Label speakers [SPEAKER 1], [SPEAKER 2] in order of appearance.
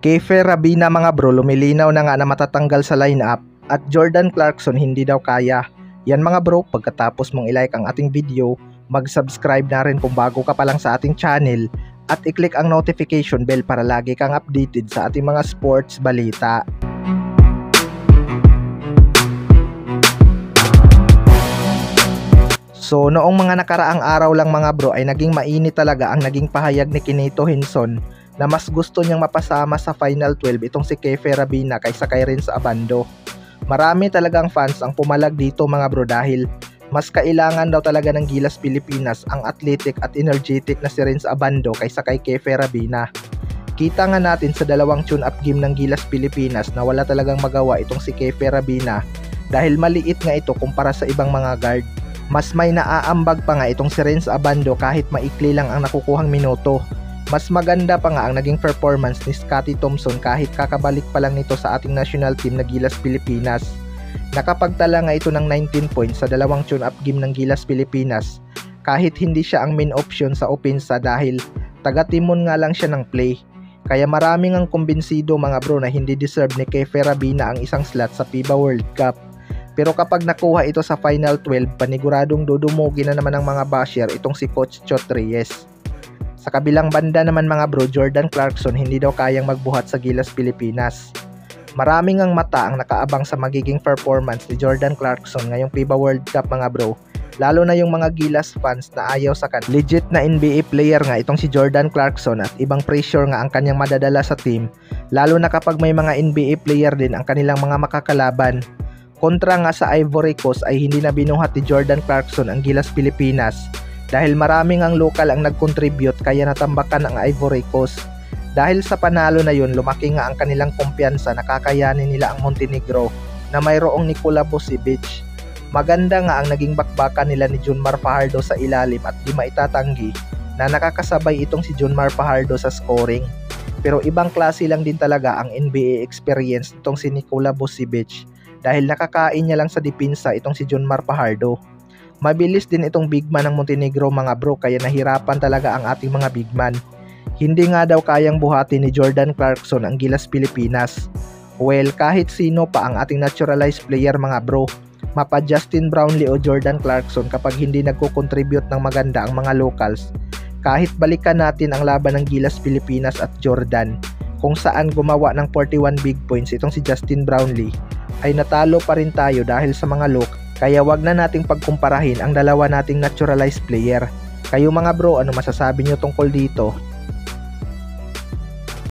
[SPEAKER 1] Kefer Rabina mga bro, lumilinaw na nga na matatanggal sa lineup at Jordan Clarkson hindi daw kaya. Yan mga bro, pagkatapos mong ilike ang ating video, mag-subscribe na rin kung bago ka pa lang sa ating channel at i-click ang notification bell para lagi kang updated sa ating mga sports balita. So noong mga nakaraang araw lang mga bro ay naging mainit talaga ang naging pahayag ni Quinito Hinson na mas gusto niyang mapasama sa Final 12 itong si Kefer Rabina kaysa kay Renz Abando. Marami talagang fans ang pumalag dito mga bro dahil mas kailangan daw talaga ng Gilas Pilipinas ang athletic at energetic na si Renz Abando kaysa kay Kefer Rabina. Kita nga natin sa dalawang tune-up game ng Gilas Pilipinas na wala talagang magawa itong si Kefer Rabina dahil maliit nga ito kumpara sa ibang mga guard. Mas may naaambag pa nga itong si Renz Abando kahit maikli lang ang nakukuhang minuto. Mas maganda pa nga ang naging performance ni Scottie Thompson kahit kakabalik pa lang nito sa ating national team na Gilas Pilipinas. Nakapagtala nga ito ng 19 points sa dalawang tune-up game ng Gilas Pilipinas kahit hindi siya ang main option sa opensa dahil taga-timon nga lang siya ng play. Kaya maraming ang kumbinsido mga bro na hindi deserve ni Kefer Rabina ang isang slot sa FIBA World Cup. Pero kapag nakuha ito sa Final 12, paniguradong dudumugi na naman ang mga basher itong si Coach Chot Reyes. Sa kabilang banda naman mga bro, Jordan Clarkson hindi daw kayang magbuhat sa Gilas Pilipinas. Maraming ang mata ang nakaabang sa magiging performance ni Jordan Clarkson ngayong FIBA World Cup mga bro. Lalo na yung mga Gilas fans na ayaw sa kanya. Legit na NBA player nga itong si Jordan Clarkson at ibang pressure nga ang kanyang madadala sa team. Lalo na kapag may mga NBA player din ang kanilang mga makakalaban. Kontra nga sa Ivory Coast ay hindi na binuhat ni Jordan Clarkson ang Gilas Pilipinas dahil maraming ang local ang nag-contribute kaya natambakan ang Ivory Coast. Dahil sa panalo na yun, lumaki nga ang kanilang kumpiyansa na kakayanin nila ang Montenegro na mayroong Nikola Vucevic. Maganda nga ang naging bakbakan nila ni Junmar Fajardo sa ilalim at di maitatanggi na nakakasabay itong si Junmar Fajardo sa scoring. Pero ibang klase lang din talaga ang NBA experience itong si Nikola Vucevic dahil nakakain niya lang sa depensa itong si Junmar Fajardo. Mabilis din itong big man ng Montenegro mga bro kaya nahirapan talaga ang ating mga big man. Hindi nga daw kayang buhatin ni Jordan Clarkson ang Gilas Pilipinas. Well, kahit sino pa ang ating naturalized player mga bro, mapa Justin Brownlee o Jordan Clarkson kapag hindi nagko-contribute ng maganda ang mga locals. Kahit balikan natin ang laban ng Gilas Pilipinas at Jordan, kung saan gumawa ng 41 big points itong si Justin Brownlee, ay natalo pa rin tayo dahil sa mga local. Kaya wag na nating pagkumparahin ang dalawa nating naturalized player. Kayo mga bro, ano masasabi nyo tungkol dito?